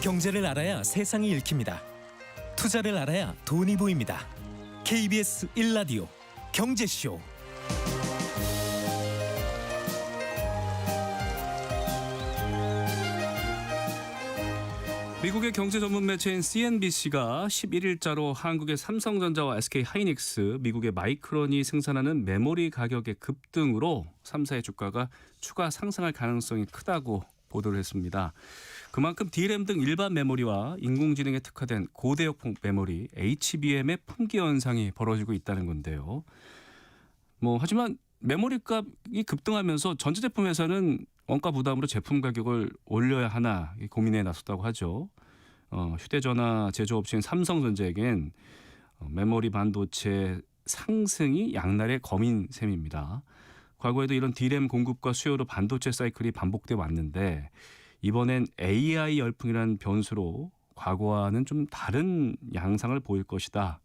경제를 알아야 세상이 읽힙니다. 투자를 알아야 돈이 보입니다. KBS 1라디오 경제쇼. 미국의 경제 전문 매체인 CNBC가 11일자로 한국의 삼성전자와 SK하이닉스, 미국의 마이크론이 생산하는 메모리 가격의 급등으로 3사의 주가가 추가 상승할 가능성이 크다고 보도를 했습니다. 그만큼 D램 등 일반 메모리와 인공지능에 특화된 고대역 메모리 HBM의 품귀 현상이 벌어지고 있다는 건데요. 하지만 메모리 값이 급등하면서 전자제품 회사는 원가 부담으로 제품 가격을 올려야 하나 고민에 나섰다고 하죠. 휴대전화 제조업체인 삼성전자에겐 메모리 반도체 상승이 양날의 검인 셈입니다. 과거에도 이런 D램 공급과 수요로 반도체 사이클이 반복돼 왔는데 이번엔 AI 열풍이라는 변수로 과거와는 좀 다른 양상을 보일 것이다.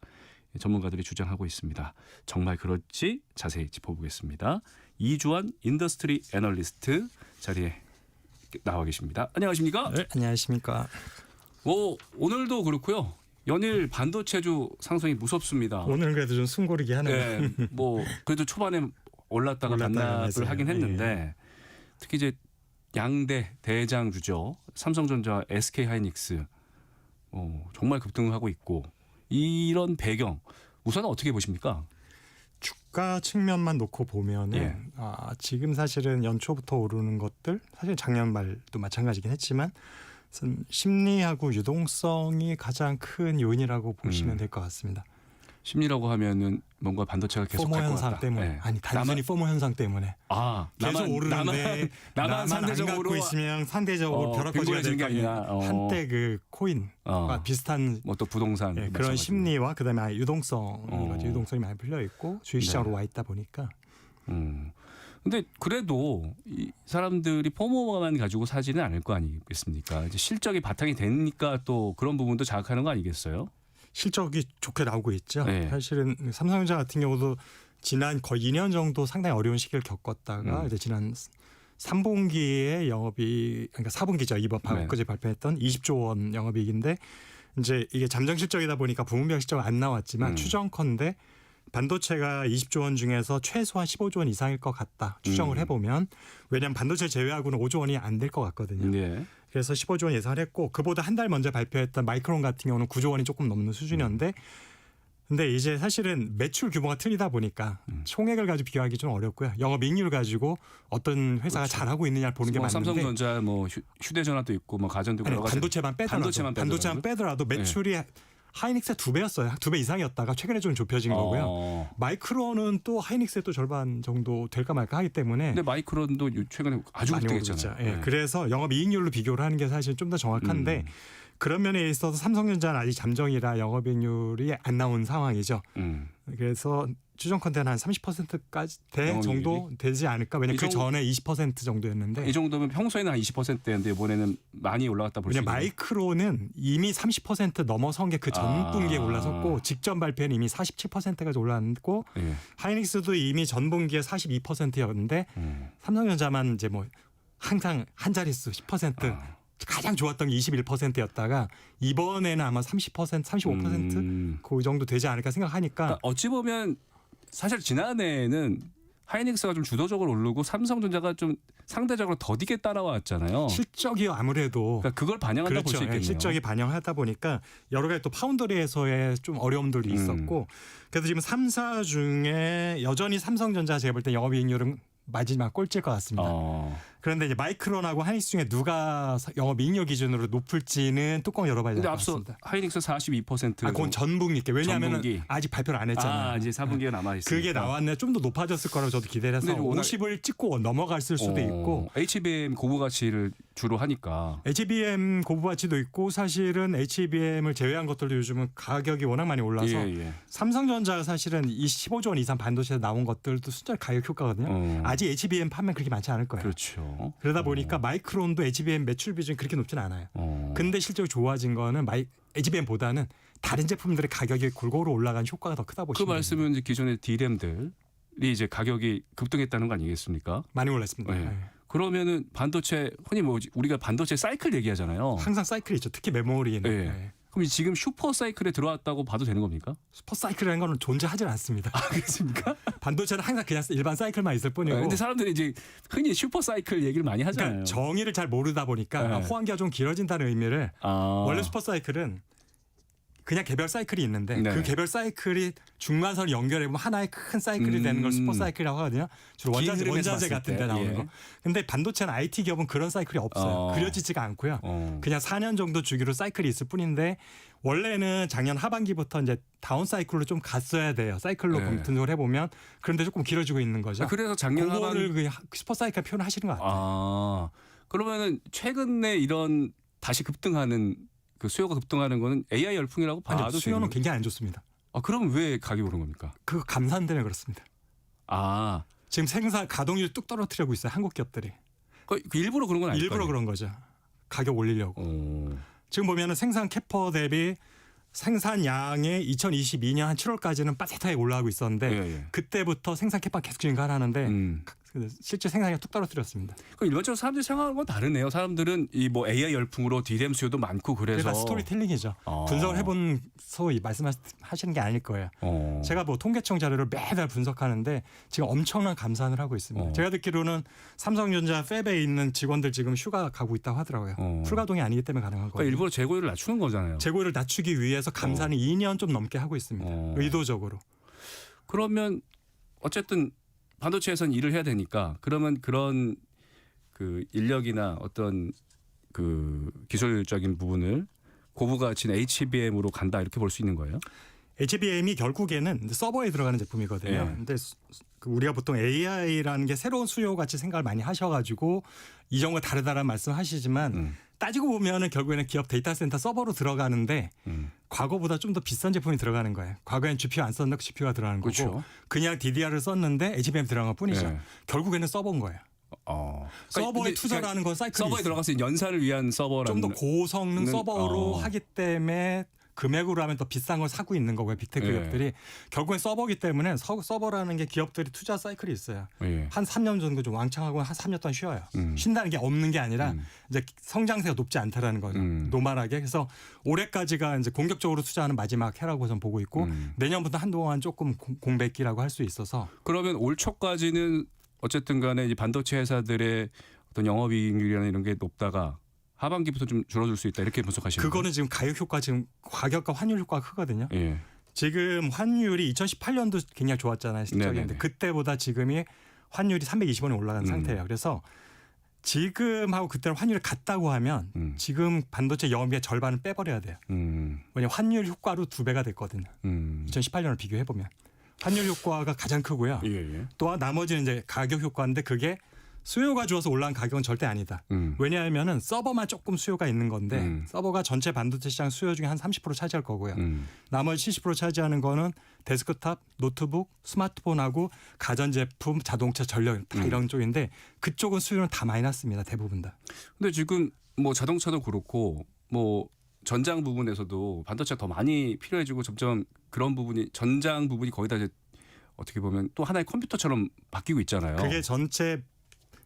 전문가들이 주장하고 있습니다. 정말 그럴지 자세히 짚어보겠습니다. 이주환 인더스트리 애널리스트 자리에 나와 계십니다. 안녕하십니까? 네, 안녕하십니까? 오늘도 그렇고요. 연일 반도체주 상승이 무섭습니다. 오늘은 그래도 좀 숨고르게 하네요. 네, 그래도 초반에 올랐다가 반납을 하긴 했는데 네. 특히 이제 양대 대장주죠. 삼성전자, SK하이닉스 정말 급등하고 있고 이런 배경 우선 어떻게 보십니까? 주가 측면만 놓고 보면은 지금 사실은 연초부터 오르는 것들 사실 작년 말도 마찬가지긴 했지만 심리하고 유동성이 가장 큰 요인이라고 보시면 될 것 같습니다. 심리라고 하면은 뭔가 반도체가 계속 포모 갈 것 현상 같다. 때문에 네. 아니 단순히 포모 현상 때문에 나만 계속 오르는데 나만 상대적으로 안 갖고 있으면 상대적으로 벼락거지가 될 거 아니냐. 한때 그 코인과 비슷한 또 부동산 그런 마찬가지로. 심리와 그다음에 유동성이 많이 풀려 있고 주식시장으로 와 있다 보니까. 근데 그래도 이 사람들이 포모만 가지고 사지는 않을 거 아니겠습니까? 이제 실적이 바탕이 되니까 또 그런 부분도 자극하는 거 아니겠어요? 실적이 좋게 나오고 있죠. 네. 사실은 삼성전자 같은 경우도 지난 거의 2년 정도 상당히 어려운 시기를 겪었다가 이제 지난 3분기에 영업이 그러니까 4분기죠. 이번 엊그제 발표했던 20조 원 영업이익인데 이제 이게 잠정 실적이다 보니까 부분별 실적은 안 나왔지만 추정컨대 반도체가 20조 원 중에서 최소한 15조 원 이상일 것 같다. 추정을 해보면 왜냐하면 반도체 제외하고는 5조 원이 안 될 것 같거든요. 네. 그래서 15조 원 예상을 했고 그보다 한 달 먼저 발표했던 마이크론 같은 경우는 9조 원이 조금 넘는 수준이었는데 근데 이제 사실은 매출 규모가 틀리다 보니까 총액을 가지고 비교하기 좀 어렵고요. 영업이익률을 가지고 어떤 회사가 잘하고 있느냐를 보는 게 맞는데 삼성전자 휴대전화도 있고 가전도 아니, 여러 가지 반도체만 빼더라도 매출이 하이닉스의 2배였어요. 2배 이상이었다가 최근에 좀 좁혀진 거고요. 마이크론은 또 하이닉스의 또 절반 정도 될까 말까 하기 때문에. 근데 마이크론도 최근에 아주 급등했잖아요. 그래서 영업이익률로 비교를 하는 게 사실 좀 더 정확한데 그런 면에 있어서 삼성전자는 아직 잠정이라 영업이익률이 안 나온 상황이죠. 그래서 추정컨대는 한 30%까지 정도 되지 않을까. 왜냐하면 그 전에 20% 정도였는데. 이 정도면 평소에는 한 20%였는데 이번에는 많이 올라갔다 볼 수 있어요. 마이크론은 이미 30% 넘어선 게 그 전 분기에 올라섰고 직전 발표는 이미 47%까지 올랐고 하이닉스도 이미 전 분기에 42%였는데 삼성전자만 이제 항상 한 자릿수 10% 가장 좋았던 게 21%였다가 이번에는 아마 30%, 35% 그 정도 되지 않을까 생각하니까. 그러니까 어찌 보면 사실 지난해에는 하이닉스가 좀 주도적으로 오르고 삼성전자가 좀 상대적으로 더디게 따라왔잖아요. 실적이 아무래도 그러니까 그걸 반영한다 볼 수 있겠네요. 실적이 반영하다 보니까 여러 가지 또 파운더리에서의 좀 어려움들도 있었고 그래서 지금 3사 중에 여전히 삼성전자 제가 볼 때 영업이익률은 마지막 꼴찌일 것 같습니다. 그런데 이제 마이크론하고 하이닉스 중에 누가 영업이익률 기준으로 높을지는 뚜껑 열어봐야 될 것 같습니다. 앞서 하이닉스 42%. 그건 전분기께. 왜냐하면 아직 발표를 안 했잖아요. 이제 4분기가 남아있으니까. 그게 나왔네. 좀 더 높아졌을 거라고 저도 기대를 해서 50을 찍고 넘어갔을 수도 있고. HBM 고부 가치를 주로 하니까. HBM 고부 가치도 있고 사실은 HBM을 제외한 것들도 요즘은 가격이 워낙 많이 올라서 삼성전자가 사실은 15조 원 이상 반도체에 나온 것들도 순전히 가격 효과거든요. 아직 HBM 판매는 그렇게 많지 않을 거예요. 그렇죠. 그러다 보니까 마이크론도 HBM 매출 비중이 그렇게 높지는 않아요. 근데 실제로 좋아진 거는 HBM보다는 다른 제품들의 가격이 골고루 올라간 효과가 더 크다 보시면 그 말씀은 이제 기존의 D램들이 이제 가격이 급등했다는 거 아니겠습니까? 많이 올랐습니다. 네. 그러면은 반도체 흔히 뭐 우리가 반도체 사이클 얘기하잖아요. 항상 사이클이 있죠. 특히 메모리는. 예. 네. 그럼 지금 슈퍼 사이클에 들어왔다고 봐도 되는 겁니까? 슈퍼 사이클이라는 거는 존재하지 않습니다. 아, 그렇습니까? 반도체는 항상 그냥 일반 사이클만 있을 뿐이고. 근데 사람들이 이제 흔히 슈퍼 사이클 얘기를 많이 하잖아요. 그러니까 정의를 잘 모르다 보니까 네. 호환기가 좀 길어진다는 의미를 원래 슈퍼 사이클은 그냥 개별 사이클이 있는데 네. 그 개별 사이클이 중간선을 연결해 보면 하나의 큰 사이클이 되는 걸 슈퍼 사이클이라고 하거든요. 주로 긴 흐름에서 원자재 봤을 같은 데 때, 나오는 예. 거. 근데 반도체는 IT 기업은 그런 사이클이 없어요. 그려지지가 않고요. 그냥 4년 정도 주기로 사이클이 있을 뿐인데 원래는 작년 하반기부터 이제 다운 사이클로 좀 갔어야 돼요. 사이클로 네. 분석을 해보면 그런데 조금 길어지고 있는 거죠. 그래서 작년 그거를 그 슈퍼 사이클 표현하시는 것 같아요. 아, 그러면은 최근에 이런 다시 급등하는 그 수요가 급등하는 거는 AI 열풍이라고 봐도 아니요, 수요는 되는 굉장히 안 좋습니다. 아, 그럼 왜 가격이 오른 겁니까? 그 감산 때문에 그렇습니다. 아, 지금 생산 가동률 뚝 떨어뜨리고 있어요. 한국 기업들이. 그 일부러 그런 건 아닐까요? 일부러 그런 거죠. 가격 올리려고. 지금 보면은 생산 캐퍼 대비 생산량이 2022년 한 7월까지는 빠듯하게 올라가고 있었는데 예. 그때부터 생산 캐파 계속 증가하는데 실제 생산량이 뚝 떨어뜨렸습니다. 그 일반적으로 사람들이 생각하는 건 다르네요. 사람들은 이 뭐 AI 열풍으로 디램 수요도 많고 그래서 그러니까 스토리텔링이죠. 분석을 해본 소위 말씀하시는 게 아닐 거예요. 제가 뭐 통계청 자료를 매달 분석하는데 지금 엄청난 감산을 하고 있습니다. 제가 듣기로는 삼성전자 팹에 있는 직원들 지금 휴가 가고 있다고 하더라고요. 풀가동이 아니기 때문에 가능한 거예요. 그러니까 일부러 재고율을 낮추는 거잖아요. 재고를 낮추기 위해서 감산을 2년 좀 넘게 하고 있습니다. 의도적으로. 그러면 어쨌든 반도체에서는 일을 해야 되니까 그러면 그런 그 인력이나 어떤 그 기술적인 부분을 고부가 진 HBM으로 간다 이렇게 볼 수 있는 거예요? HBM이 결국에는 서버에 들어가는 제품이거든요. 예. 근데 우리가 보통 AI라는 게 새로운 수요 같이 생각을 많이 하셔가지고 이전과 다르다라는 말씀하시지만 따지고 보면은 결국에는 기업 데이터 센터 서버로 들어가는데 과거보다 좀 더 비싼 제품이 들어가는 거예요. 과거엔 GPU 안 썼는데 GPU가 들어가는 거고 그렇죠. 그냥 DDR을 썼는데 HBM 들어간 것 뿐이죠. 예. 결국에는 서버인 거예요. 그러니까 서버에 근데 투자를 하는 건 사이클이 서버에 들어가서 연산을 위한 서버라는 좀 더 고성능 서버로 하기 때문에 금액으로 하면 더 비싼 걸 사고 있는 거고요. 빅테크 예. 기업들이. 결국엔 서버기 때문에 서버라는 게 기업들이 투자 사이클이 있어요. 예. 한 3년 정도 좀 왕창하고 한 3년 동안 쉬어요. 쉰다는 게 없는 게 아니라 이제 성장세가 높지 않다라는 거죠. 노멀하게. 그래서 올해까지가 이제 공격적으로 투자하는 마지막 해라고 저는 보고 있고 내년부터 한동안 조금 공백기라고 할 수 있어서 그러면 올 초까지는 어쨌든 간에 이 반도체 회사들의 어떤 영업이익률이나 이런 게 높다가 하반기부터 좀 줄어들 수 있다 이렇게 분석하시는 그거는 지금 가격 효과 지금 가격과 환율 효과가 크거든요. 거예요? 예. 지금 환율이 2018년도 굉장히 좋았잖아요. 실적인데 네네네. 그때보다 지금이 환율이 320원이 올라간 상태예요. 그래서 지금하고 그때랑 환율이 같다고 하면 지금 반도체 영업의 절반을 빼버려야 돼요. 왜냐하면 환율 효과로 2배가 됐거든요. 2018년을 비교해 보면 환율 효과가 가장 크고요. 예. 또 나머지는 이제 가격 효과인데 그게 수요가 줄어서 올라간 가격은 절대 아니다. 왜냐하면은 서버만 조금 수요가 있는 건데 서버가 전체 반도체 시장 수요 중에 한 30% 차지할 거고요. 나머지 70% 차지하는 거는 데스크탑, 노트북, 스마트폰하고 가전제품, 자동차, 전력 다 이런 쪽인데 그쪽은 수요는 다 마이너스입니다. 대부분 다. 근데 지금 뭐 자동차도 그렇고 뭐 전장 부분에서도 반도체가 더 많이 필요해지고 점점 그런 부분이 전장 부분이 거의 다 이제 어떻게 보면 또 하나의 컴퓨터처럼 바뀌고 있잖아요. 그게 전체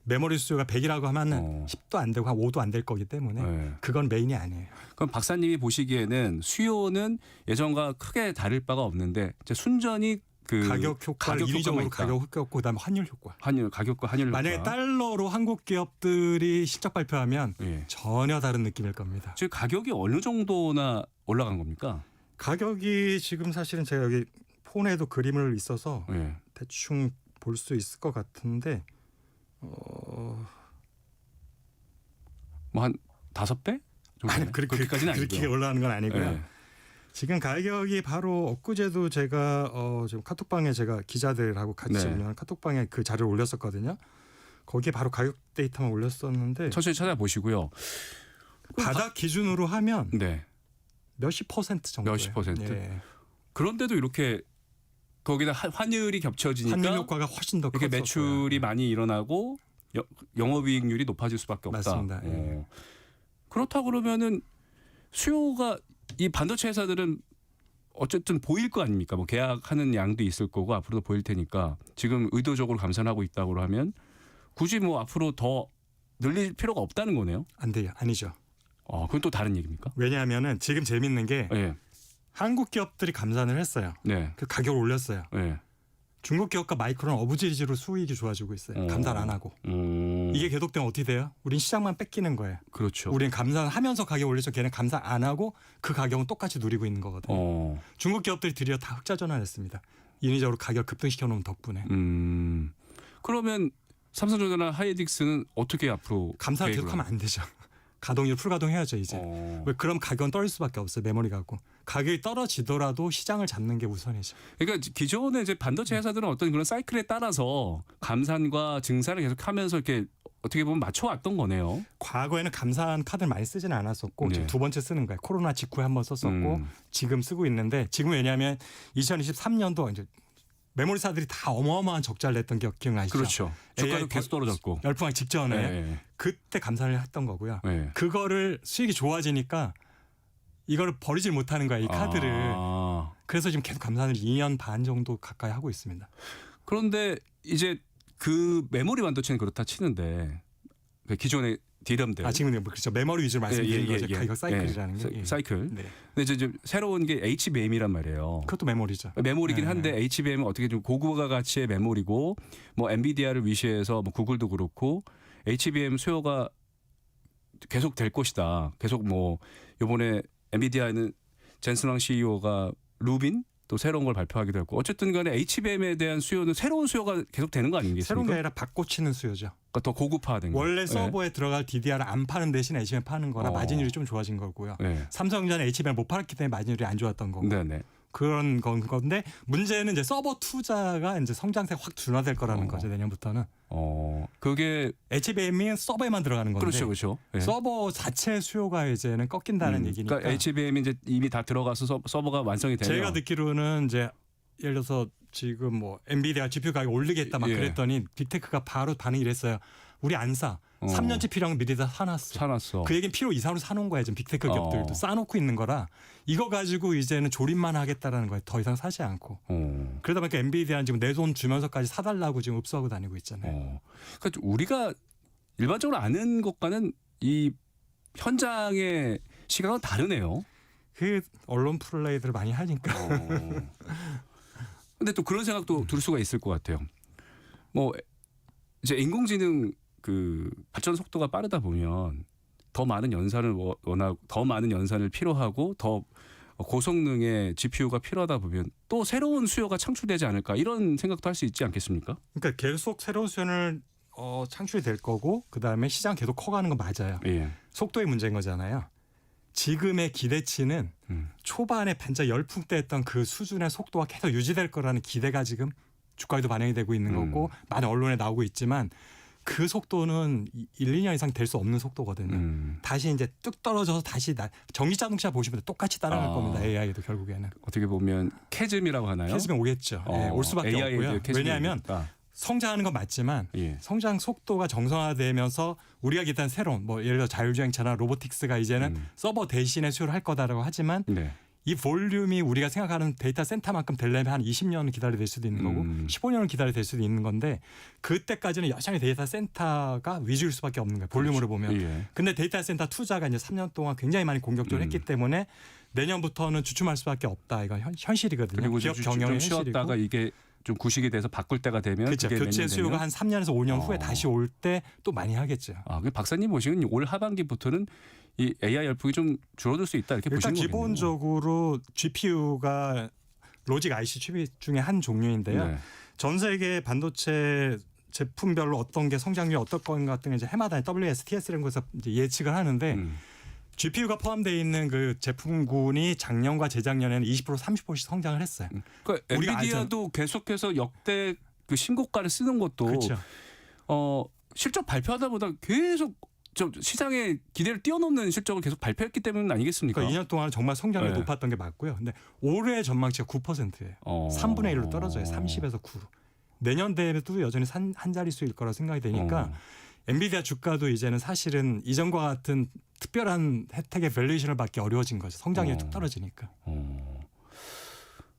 메모리 수요가 100이라고 하면은 10도 안 되고 한 5도 안 될 거기 때문에 네. 그건 메인이 아니에요. 그럼 박사님이 보시기에는 수요는 예전과 크게 다를 바가 없는데 이제 순전히 그 가격 효과를 인위적으로 가격 효과 그다음에 환율 효과. 가격과 환율 만약에 효과. 달러로 한국 기업들이 실적 발표하면 예. 전혀 다른 느낌일 겁니다. 즉 가격이 어느 정도나 올라간 겁니까? 가격이 지금 사실은 제가 여기 폰에도 그림을 있어서 예. 대충 볼 수 있을 것 같은데 뭐 한 5배? 아니 그렇게까지는 그렇게 아니고요. 올라가는 건 아니고요. 예. 지금 가격이 바로 엊그제도 제가 지금 카톡방에 제가 기자들하고 같이 네. 운영하는 카톡방에 그 자료를 올렸었거든요. 거기에 바로 가격 데이터만 올렸었는데 천천히 찾아보시고요. 바닥 기준으로 하면 네. 몇십 퍼센트 정도. 몇십 퍼센트? 예. 그런데도 이렇게 거기다 환율이 겹쳐지니까 환율 효과가 훨씬 더 이렇게 컸었고요. 매출이 많이 일어나고 영업이익률이 높아질 수밖에 없다. 맞습니다. 예. 그렇다 그러면은 수요가 이 반도체 회사들은 어쨌든 보일 거 아닙니까? 뭐 계약하는 양도 있을 거고 앞으로도 보일 테니까 지금 의도적으로 감산하고 있다고 하면 굳이 뭐 앞으로 더 늘릴 필요가 없다는 거네요. 안 돼요. 아니죠. 그건 또 다른 얘기입니까? 왜냐하면은 지금 재밌는 게 예. 한국 기업들이 감산을 했어요. 네. 그 가격을 올렸어요. 예. 중국 기업과 마이크론 어부지리로 수익이 좋아지고 있어요. 감산 안 하고. 이게 계속되면 어떻게 돼요? 우린 시장만 뺏기는 거예요. 그렇죠. 우린 감산하면서 가격 올리죠. 걔는 감산 안 하고 그 가격은 똑같이 누리고 있는 거거든요. 중국 기업들이 드디어 다 흑자 전환했습니다. 인위적으로 가격 급등시켜 놓은 덕분에. 그러면 삼성전자나 하이닉스는 어떻게 앞으로 감산을 계획을 계속하면 안 되죠. 가동률 풀가동해야죠 이제. 왜 그럼 가격은 떨어질 수밖에 없어요. 메모리 가고 가격이 떨어지더라도 시장을 잡는 게 우선이죠. 그러니까 기존의 이제 반도체 회사들은 어떤 그런 사이클에 따라서 감산과 증산을 계속하면서 이렇게 어떻게 보면 맞춰왔던 거네요. 과거에는 감산 카드를 많이 쓰지는 않았었고 네. 지금 두 번째 쓰는 거예요. 코로나 직후에 한번 썼었고 지금 쓰고 있는데 지금 왜냐하면 2023년도 이제 메모리사들이 다 어마어마한 적자를 냈던 기억나시죠? 그렇죠. 주가도 계속 떨어졌고. 열풍하기 직전에 네. 그때 감산을 했던 거고요. 네. 그거를 수익이 좋아지니까 이거를 버리질 못하는 거야 이 카드를. 그래서 지금 계속 감산을 2년 반 정도 가까이 하고 있습니다. 그런데 이제 그 메모리 반도체는 그렇다 치는데 그 기존의 D램들. 지금 그렇죠. 메모리 위주로 말씀드린 거죠. 가격 사이클이라는 게. 사이클. 네. 근데 이제 좀 새로운 게 HBM이란 말이에요. 그것도 메모리죠. 메모리긴 네. 한데 HBM은 어떻게 좀 고부가 가치의 메모리고 뭐 엔비디아를 위시해서 뭐 구글도 그렇고 HBM 수요가 계속 될 것이다. 계속 뭐 이번에 엔비디아는 젠슨 왕 CEO가 루빈 또 새로운 걸 발표하기도 했고 어쨌든 간에 HBM에 대한 수요는 새로운 수요가 계속 되는 거 아니겠습니까? 새로운 게 아니라 바꿔치는 수요죠. 그러니까 더 고급화된 거. 원래 서버에 들어갈 DDR을 안 파는 대신 HBM 파는 거라 마진율이 좀 좋아진 거고요. 네. 삼성전자는 HBM 못 팔았기 때문에 마진율이 안 좋았던 거고. 네네. 그런 건데 문제는 이제 서버 투자가 이제 성장세가 확 둔화될 거라는 거죠. 내년부터는. 그게 HBM이 서버에만 들어가는 건데. 그렇죠, 그렇죠. 네. 서버 자체 수요가 이제는 꺾인다는 얘기니까. 그러니까 HBM이 이제 이미 다 들어가서 서버가 완성이 되면 제가 듣기로는 이제 예를 들어서 지금 뭐 엔비디아 GPU 가격 올리겠다 막 예. 그랬더니 빅테크가 바로 반응을 했어요. 우리 안 사. 3년치 필요한 거 미리 다 사놨어. 사놨어. 그 얘기는 필요 이상으로 사놓은 거야. 지금 빅테크 기업들도 쌓아놓고 있는 거라 이거 가지고 이제는 조립만 하겠다라는 거예요. 더 이상 사지 않고. 그러다 보니까 엔비디아는 지금 내 돈 주면서까지 사달라고 지금 읍소하고 다니고 있잖아요. 그러니까 우리가 일반적으로 아는 것과는 이 현장의 시각은 다르네요. 그 언론 플레이들을 많이 하니까. 근데 또 그런 생각도 들 수가 있을 것 같아요. 뭐 이제 인공지능 그 발전 속도가 빠르다 보면 더 많은 연산을 더 많은 연산을 필요하고 더 고성능의 GPU가 필요하다 보면 또 새로운 수요가 창출되지 않을까 이런 생각도 할 수 있지 않겠습니까? 그러니까 계속 새로운 수요는 창출이 될 거고 그다음에 시장 계속 커가는 건 맞아요. 예. 속도의 문제인 거잖아요. 지금의 기대치는 초반에 반짝 열풍 때 했던 그 수준의 속도가 계속 유지될 거라는 기대가 지금 주가에도 반영이 되고 있는 거고 많은 언론에 나오고 있지만 그 속도는 1, 2년 이상 될 수 없는 속도거든요. 다시 이제 뚝 떨어져서 다시 전기 자동차 보시면 똑같이 따라갈 겁니다. AI도 결국에는. 어떻게 보면 캐즘이라고 하나요? 캐즘이 오겠죠. 올 수밖에 없고요. 왜냐하면 성장하는 건 맞지만 성장 속도가 정상화되면서 우리가 기대한 새로운 뭐 예를 들어 자율주행차나 로보틱스가 이제는 서버 대신에 수요를 할 거다라고 하지만 이 볼륨이 우리가 생각하는 데이터 센터만큼 되려면 한 20년을 기다려야 될 수도 있는 거고 15년을 기다려야 될 수도 있는 건데 그때까지는 여전히 데이터 센터가 위주일 수밖에 없는 거예요. 볼륨으로 보면. 근데 데이터 센터 투자가 이제 3년 동안 굉장히 많이 공격적으로 했기 때문에 내년부터는 주춤할 수밖에 없다. 이건 현실이거든요. 그리고 기업 경영의 현실이고. 쉬었다가 이게 좀 구식이 돼서 바꿀 때가 되면 그렇죠. 교체 수요가 한 3년에서 5년 후에 다시 올 때 또 많이 하겠죠. 그 박사님 보시기엔 올 하반기부터는 이 AI 열풍이 좀 줄어들 수 있다 이렇게 보시는 거겠네요. 일단 기본적으로 GPU가 로직 IC 칩 중에 한 종류인데요. 전 세계 반도체 제품별로 어떤 게 성장률이 어떨 것 같은 게 이제 해마다 WS, TS라는 곳에서 이제 예측을 하는데 GPU가 포함되어 있는 그 제품군이 작년과 재작년에는 20% 30%씩 성장을 했어요. 그러니까 엔비디아도 계속해서 역대 그 신고가를 쓰는 것도 그렇죠. 실적 발표하다 보다 계속 시장의 기대를 뛰어넘는 실적을 계속 발표했기 때문 아니겠습니까? 그러니까 2년 동안 정말 성장률이 높았던 게 맞고요. 근데 올해 전망치가 9%예요. 3분의 1로 떨어져요. 30에서 9. 내년 대에도 여전히 한 자릿수일 거라 생각이 되니까 엔비디아 주가도 이제는 사실은 이전과 같은 특별한 혜택의 밸류에이션을 받기 어려워진 거죠. 성장률이 뚝 떨어지니까.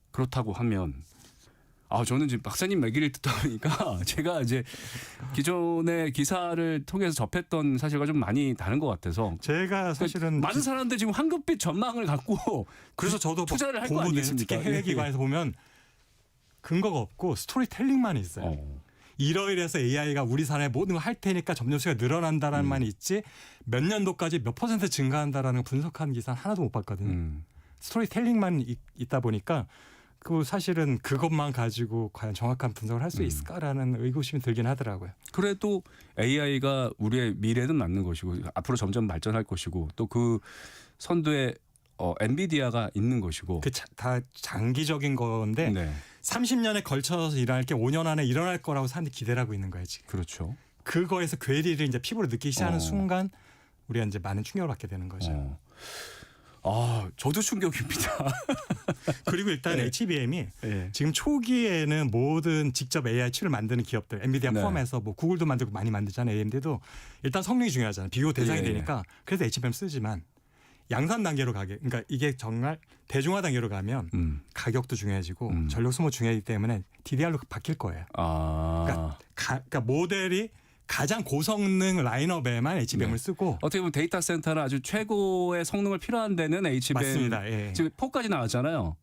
그렇다고 하면 저는 지금 박사님 얘기를 듣다 보니까 제가 이제 기존의 기사를 통해서 접했던 사실과 좀 많이 다른 것 같아서 제가 사실은 많은 사람들 지금 황급빛 전망을 갖고 그래서 저도 투자를 할 거 보고 아니겠습니까? 특히 해외기관에서 보면 근거가 없고 스토리텔링만 있어요. 이러이래서 AI가 우리 사람의 모든 걸 할 테니까 점점 수가 늘어난다라는 말이 있지 몇 년도까지 몇 % 증가한다라는 분석한 기사는 하나도 못 봤거든요. 스토리텔링만 있다 보니까 그 사실은 그것만 가지고 과연 정확한 분석을 할 수 있을까라는 의구심이 들긴 하더라고요. 그래도 AI가 우리의 미래는 맞는 것이고 앞으로 점점 발전할 것이고 또 그 선두에 엔비디아가 있는 것이고 그 다 장기적인 건데 네. 30년에 걸쳐서 일어날 게 5년 안에 일어날 거라고 사람들이 기대를 하고 있는 거예요 지금. 그렇죠. 그거에서 괴리를 이제 피부로 느끼기 시작하는 순간 우리가 이제 많은 충격을 받게 되는 거죠. 저도 충격입니다. 그리고 일단 네. HBM이 네. 지금 초기에는 모든 직접 AI 칩을 만드는 기업들, 엔비디아 네. 포함해서 뭐 구글도 만들고 많이 만들잖아요. AMD도 일단 성능이 중요하잖아요. 비교 대상이 예, 예. 되니까 그래서 HBM 쓰지만 양산 단계로 가게, 그러니까 이게 정말 대중화 단계로 가면 가격도 중요해지고 전력 소모 중요하기 때문에 DDR로 바뀔 거예요. 그러니까 모델이 가장 고성능 라인업에만 HBM을 네. 쓰고 어떻게 보면 데이터 센터는 아주 최고의 성능을 필요한 데는 HBM 맞습니다. 예. 지금 4까지 나왔잖아요.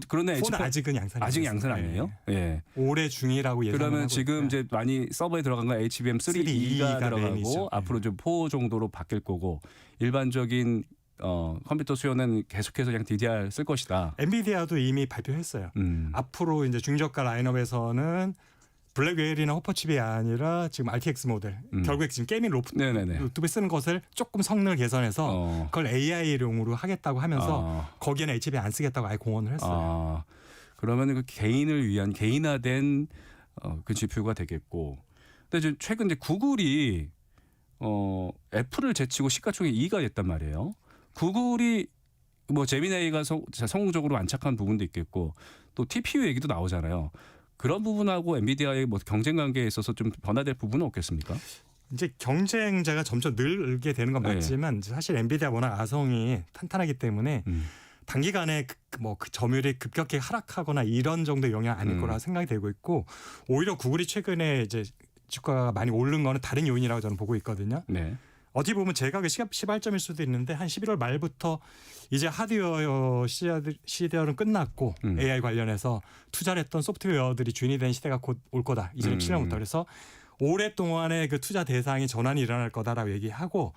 그런데 폰은 아직은 양산이 아직 안 양산 됐어요. 아니에요? 예. 예. 올해 중이라고 예상을 그러면 하고 지금 있고요. 이제 많이 서버에 들어간 건 HBM3E가 3E가 들어가고 메인이죠. 앞으로 좀 4 정도로 바뀔 거고 일반적인 컴퓨터 수요는 계속해서 그냥 DDR 쓸 것이다. 엔비디아도 이미 발표했어요. 앞으로 이제 중저가 라인업에서는 블랙웨일이나 호퍼칩이 아니라 지금 RTX 모델 결국에 지금 게이밍 네네네. 노트북에 쓰는 것을 조금 성능을 개선해서 그걸 AI용으로 하겠다고 하면서 거기에는 HBM 안 쓰겠다고 아예 공언을 했어요. 그러면 그 개인을 위한 개인화된 그 GPU가 되겠고. 근데 지금 최근 이제 구글이 애플을 제치고 시가총액 2위가 됐단 말이에요. 구글이 뭐 제미나이가 성공적으로 안착한 부분도 있겠고 또 TPU 얘기도 나오잖아요. 그런 부분하고 엔비디아의 뭐 경쟁 관계에 있어서 좀 변화될 부분은 없겠습니까? 이제 경쟁자가 점점 늘게 되는 건 맞지만 사실 엔비디아 워낙 아성이 탄탄하기 때문에 단기간에 그 점유율이 급격히 하락하거나 이런 정도의 영향 아닐 거라 생각이 되고 있고 오히려 구글이 최근에 이제 주가가 많이 오른 거는 다른 요인이라고 저는 보고 있거든요. 네. 어떻게 보면 제각의 시발점일 수도 있는데 한 11월 말부터 이제 하드웨어 시대는 끝났고 AI 관련해서 투자를 했던 소프트웨어들이 주인이 된 시대가 곧 올 거다. 2017년부터. 그래서 오랫동안의 그 투자 대상이 전환이 일어날 거다라고 얘기하고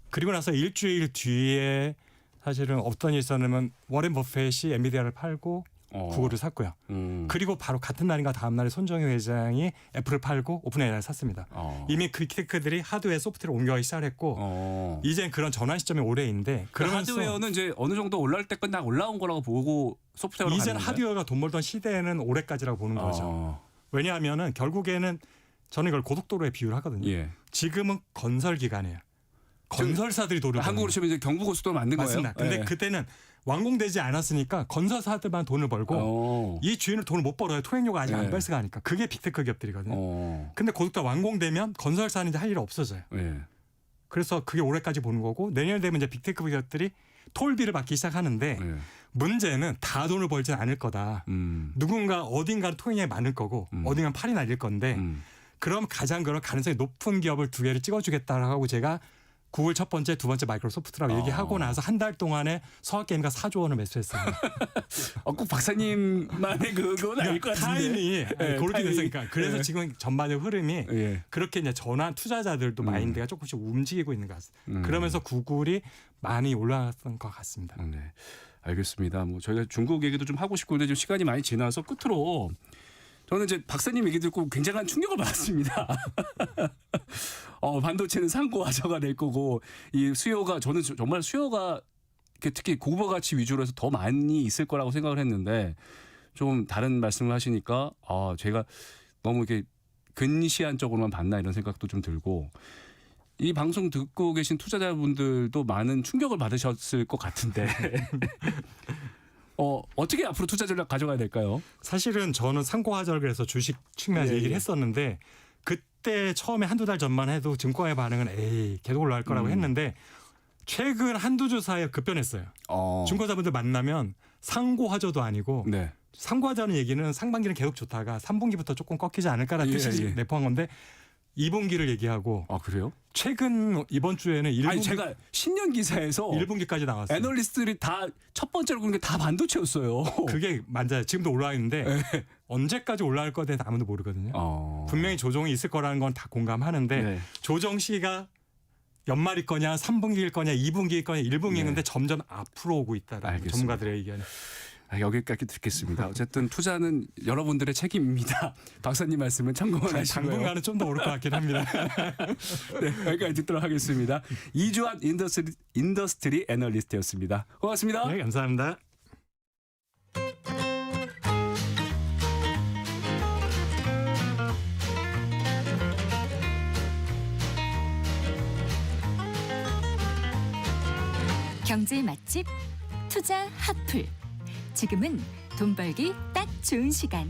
그리고 나서 일주일 뒤에 사실은 어떤 일이 있었냐면 워렌 버핏이 엔비디아를 팔고 구글을 샀고요. 그리고 바로 같은 날인가 다음 날에 손정희 회장이 애플을 팔고 오픈 AI를 샀습니다. 이미 그 테크들이 하드웨어 소프트웨어를 옮겨가기 시작했고 이젠 그런 전환 시점이 올해인데 그러면서 하드웨어는 이제 어느 정도 올라올 때까지 다 올라온 거라고 보고 소프트웨어로 이젠 가는 하드웨어가 돈 벌던 시대는 올해까지라고 보는 거죠. 왜냐하면은 결국에는 저는 이걸 고속도로에 비유를 하거든요. 예. 지금은 건설 기간이에요. 건설사들이 돈을 한국으로 치면 이제 경부고속도로 만든 맞습니다. 거예요. 근데 그때는 완공되지 않았으니까 건설사들만 돈을 벌고 이 주인은 돈을 못 벌어요. 토행료가 아직 안 발생하니까. 그게 빅테크 기업들이거든요. 근데 고속도로 완공되면 건설사는 이제 할 일 없어져요. 그래서 그게 올해까지 보는 거고 내년 되면 이제 빅테크 기업들이 톨비를 받기 시작하는데 문제는 다 돈을 벌진 않을 거다. 누군가 어딘가는 토행량이 많을 거고 어딘가는 팔이 날릴 건데 그럼 가장 그런 가능성이 높은 기업을 두 개를 찍어주겠다라고 제가 구글 첫 번째, 두 번째 마이크로소프트라고 얘기하고 나서 한 달 동안에 서학개미가 4조 원을 매수했어요. 꼭 박사님만의 그건 아닐 것 같은데. 타임이 그렇게 됐으니까. 그래서 지금 전반적 흐름이 그렇게 이제 전환 투자자들도 마인드가 조금씩 움직이고 있는 것 같습니다. 그러면서 구글이 많이 올라갔던 것 같습니다. 네, 알겠습니다. 뭐 저희가 중국 얘기도 좀 하고 싶고 근데 지금 시간이 많이 지나서 끝으로 저는 이제 박사님 얘기 듣고 굉장한 충격을 받았습니다. 반도체는 상고하저가 될 거고 이 수요가 저는 정말 수요가 특히 고부가 가치 위주로 해서 더 많이 있을 거라고 생각을 했는데 좀 다른 말씀을 하시니까 제가 너무 이렇게 근시안적으로만 봤나 이런 생각도 좀 들고 이 방송 듣고 계신 투자자분들도 많은 충격을 받으셨을 것 같은데 어떻게 앞으로 투자 전략 가져가야 될까요? 사실은 저는 상고하절 그래서 주식 측면에서 얘기를 했었는데 그때 처음에 한두 달 전만 해도 증권의 반응은 계속 올라갈 거라고 했는데 최근 한두 주 사이에 급변했어요. 증권사분들 만나면 상고하저도 아니고 참고하자는 얘기는 상반기는 계속 좋다가 3분기부터 조금 꺾이지 않을까라는 예, 뜻이 예. 내포한 건데 2분기를 얘기하고 아 그래요? 최근 이번 주에는 1분기, 아니 제가 신년 기사에서 1분기까지 나왔어요. 애널리스트들이 다 첫 번째로 그런 게 다 반도체였어요. 그게 맞아요. 지금도 올라와 있는데 네. 언제까지 올라갈 거에 대해서 아무도 모르거든요. 분명히 조정이 있을 거라는 건 다 공감하는데 네. 조정 시가 연말일 거냐, 3분기일 거냐, 2분기일 거냐, 1분기인데 네. 점점 앞으로 오고 있다라는 알겠습니다. 전문가들의 의견. 여기까지 듣겠습니다. 어쨌든 투자는 여러분들의 책임입니다. 박사님 말씀은 참고만 하시고요. 당분간은 좀 더 오를 것 같긴 합니다. 네, 여기까지 듣도록 하겠습니다. 이주환 인더스트리 애널리스트였습니다. 고맙습니다. 네, 감사합니다. 경제 맛집 투자 핫플. 지금은 돈 벌기 딱 좋은 시간.